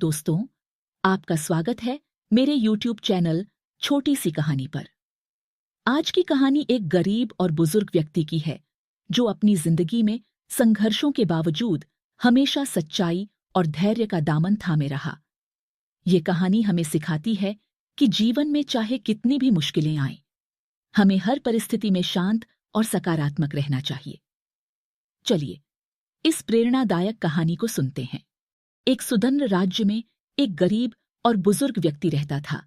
दोस्तों, आपका स्वागत है मेरे YouTube चैनल छोटी सी कहानी पर। आज की कहानी एक गरीब और बुजुर्ग व्यक्ति की है जो अपनी जिंदगी में संघर्षों के बावजूद हमेशा सच्चाई और धैर्य का दामन थामे रहा। ये कहानी हमें सिखाती है कि जीवन में चाहे कितनी भी मुश्किलें आएं, हमें हर परिस्थिति में शांत और सकारात्मक रहना चाहिए। चलिए इस प्रेरणादायक कहानी को सुनते हैं। एक सुदम्र राज्य में एक गरीब और बुजुर्ग व्यक्ति रहता था।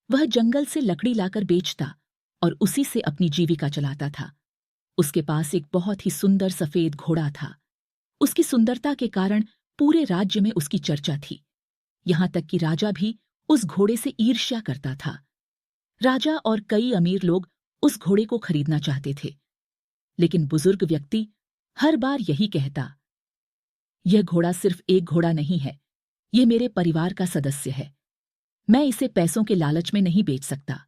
वह जंगल से लकड़ी लाकर बेचता और उसी से अपनी जीविका चलाता था। उसके पास एक बहुत ही सुंदर सफेद घोड़ा था। उसकी सुंदरता के कारण पूरे राज्य में उसकी चर्चा थी। यहां तक कि राजा भी उस घोड़े से ईर्ष्या करता था। राजा और कई अमीर लोग उस घोड़े को खरीदना चाहते थे, लेकिन बुजुर्ग व्यक्ति हर बार यही कहता, यह घोड़ा सिर्फ एक घोड़ा नहीं है, यह मेरे परिवार का सदस्य है। मैं इसे पैसों के लालच में नहीं बेच सकता।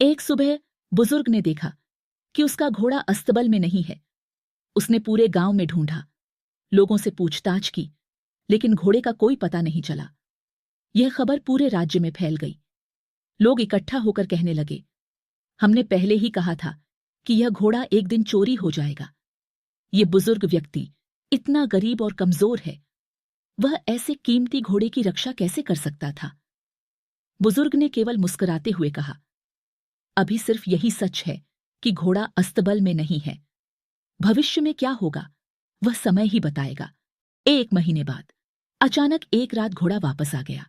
एक सुबह बुजुर्ग ने देखा कि उसका घोड़ा अस्तबल में नहीं है। उसने पूरे गांव में ढूंढा, लोगों से पूछताछ की, लेकिन घोड़े का कोई पता नहीं चला। यह खबर पूरे राज्य में फैल गई। लोग इकट्ठा होकर कहने लगे, हमने पहले ही कहा था कि यह घोड़ा एक दिन चोरी हो जाएगा। यह बुजुर्ग व्यक्ति इतना गरीब और कमजोर है, वह ऐसे कीमती घोड़े की रक्षा कैसे कर सकता था? बुजुर्ग ने केवल मुस्कुराते हुए कहा, अभी सिर्फ यही सच है कि घोड़ा अस्तबल में नहीं है। भविष्य में क्या होगा वह समय ही बताएगा। 1 महीने बाद अचानक एक रात घोड़ा वापस आ गया।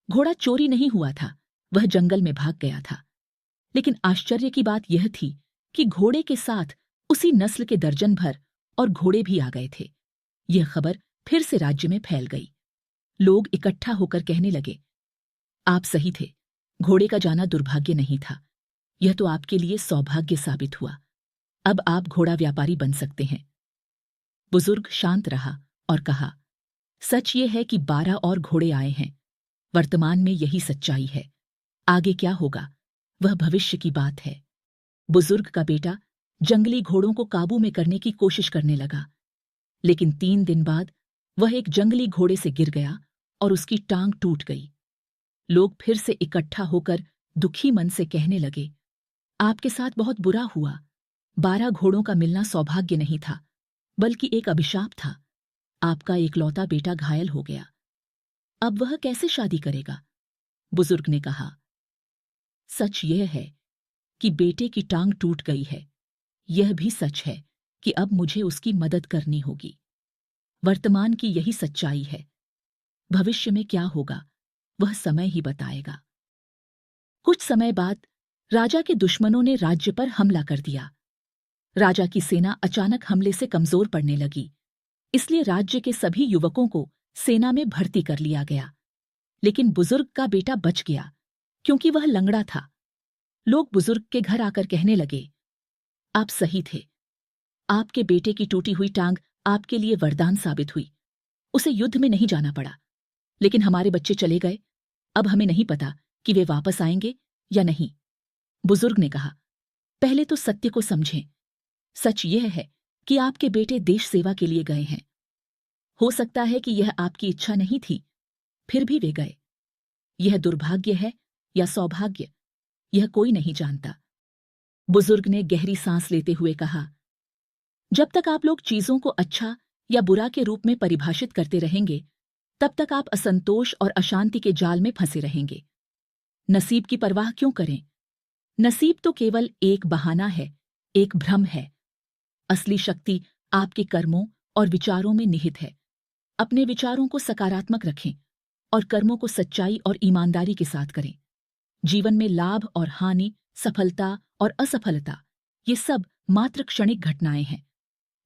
घोड़ा चोरी नहीं हुआ था, वह जंगल में भाग गया था। लेकिन आश्चर्य की बात यह थी कि घोड़े के साथ उसी नस्ल के दर्जन भर और घोड़े भी आ गए थे। यह खबर फिर से राज्य में फैल गई। लोग इकट्ठा होकर कहने लगे, आप सही थे, घोड़े का जाना दुर्भाग्य नहीं था, यह तो आपके लिए सौभाग्य साबित हुआ। अब आप घोड़ा व्यापारी बन सकते हैं। बुजुर्ग शांत रहा और कहा, सच ये है कि 12 और घोड़े आए हैं। वर्तमान में यही सच्चाई है। आगे क्या होगा वह भविष्य की बात है। बुजुर्ग का बेटा जंगली घोड़ों को काबू में करने की कोशिश करने लगा, लेकिन 3 दिन बाद वह एक जंगली घोड़े से गिर गया और उसकी टांग टूट गई। लोग फिर से इकट्ठा होकर दुखी मन से कहने लगे, आपके साथ बहुत बुरा हुआ। 12 घोड़ों का मिलना सौभाग्य नहीं था, बल्कि एक अभिशाप था। आपका एकलौता बेटा घायल हो गया। अब वह कैसे शादी करेगा? बुजुर्ग ने कहा, सच यह है कि बेटे की टांग टूट गई है। यह भी सच है कि अब मुझे उसकी मदद करनी होगी। वर्तमान की यही सच्चाई है। भविष्य में क्या होगा वह समय ही बताएगा। कुछ समय बाद राजा के दुश्मनों ने राज्य पर हमला कर दिया। राजा की सेना अचानक हमले से कमजोर पड़ने लगी, इसलिए राज्य के सभी युवकों को सेना में भर्ती कर लिया गया। लेकिन बुजुर्ग का बेटा बच गया, क्योंकि वह लंगड़ा था। लोग बुजुर्ग के घर आकर कहने लगे, आप सही थे, आपके बेटे की टूटी हुई टांग आपके लिए वरदान साबित हुई। उसे युद्ध में नहीं जाना पड़ा, लेकिन हमारे बच्चे चले गए। अब हमें नहीं पता कि वे वापस आएंगे या नहीं। बुजुर्ग ने कहा, पहले तो सत्य को समझें। सच यह है कि आपके बेटे देश सेवा के लिए गए हैं। हो सकता है कि यह आपकी इच्छा नहीं थी, फिर भी वे गए। यह दुर्भाग्य है या सौभाग्य, यह कोई नहीं जानता। बुजुर्ग ने गहरी सांस लेते हुए कहा, जब तक आप लोग चीजों को अच्छा या बुरा के रूप में परिभाषित करते रहेंगे, तब तक आप असंतोष और अशांति के जाल में फंसे रहेंगे। नसीब की परवाह क्यों करें? नसीब तो केवल एक बहाना है, एक भ्रम है। असली शक्ति आपके कर्मों और विचारों में निहित है। अपने विचारों को सकारात्मक रखें और कर्मों को सच्चाई और ईमानदारी के साथ करें। जीवन में लाभ और हानि, सफलता और असफलता, ये सब मात्र क्षणिक घटनाएं हैं।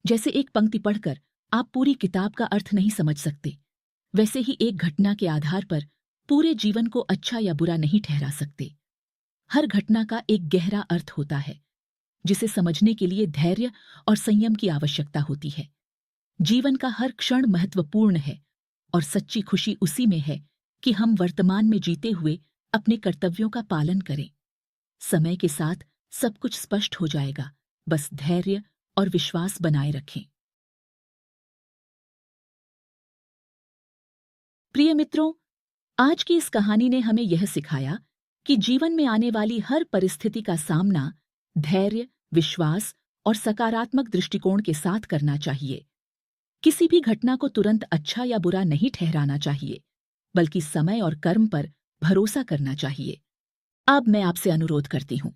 जैसे एक पंक्ति पढ़कर आप पूरी किताब का अर्थ नहीं समझ सकते, वैसे ही एक घटना के आधार पर पूरे जीवन को अच्छा या बुरा नहीं ठहरा सकते। हर घटना का एक गहरा अर्थ होता है, जिसे समझने के लिए धैर्य और संयम की आवश्यकता होती है। जीवन का हर क्षण महत्वपूर्ण है और सच्ची खुशी उसी में है कि हम वर्तमान में जीते हुए अपने कर्तव्यों का पालन करें। समय के साथ सब कुछ स्पष्ट हो जाएगा, बस धैर्य और विश्वास बनाए रखें। प्रिय मित्रों, आज की इस कहानी ने हमें यह सिखाया कि जीवन में आने वाली हर परिस्थिति का सामना धैर्य, विश्वास और सकारात्मक दृष्टिकोण के साथ करना चाहिए। किसी भी घटना को तुरंत अच्छा या बुरा नहीं ठहराना चाहिए, बल्कि समय और कर्म पर भरोसा करना चाहिए। अब मैं आपसे अनुरोध करती हूँ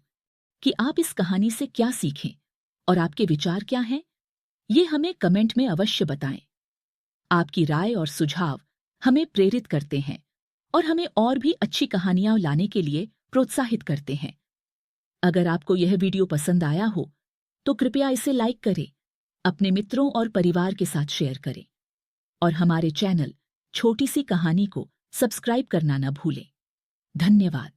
कि आप इस कहानी से क्या सीखें और आपके विचार क्या हैं, ये हमें कमेंट में अवश्य बताएं। आपकी राय और सुझाव हमें प्रेरित करते हैं और हमें और भी अच्छी कहानियां लाने के लिए प्रोत्साहित करते हैं। अगर आपको यह वीडियो पसंद आया हो, तो कृपया इसे लाइक करें, अपने मित्रों और परिवार के साथ शेयर करें और हमारे चैनल छोटी सी कहानी को सब्सक्राइब करना न भूलें। धन्यवाद।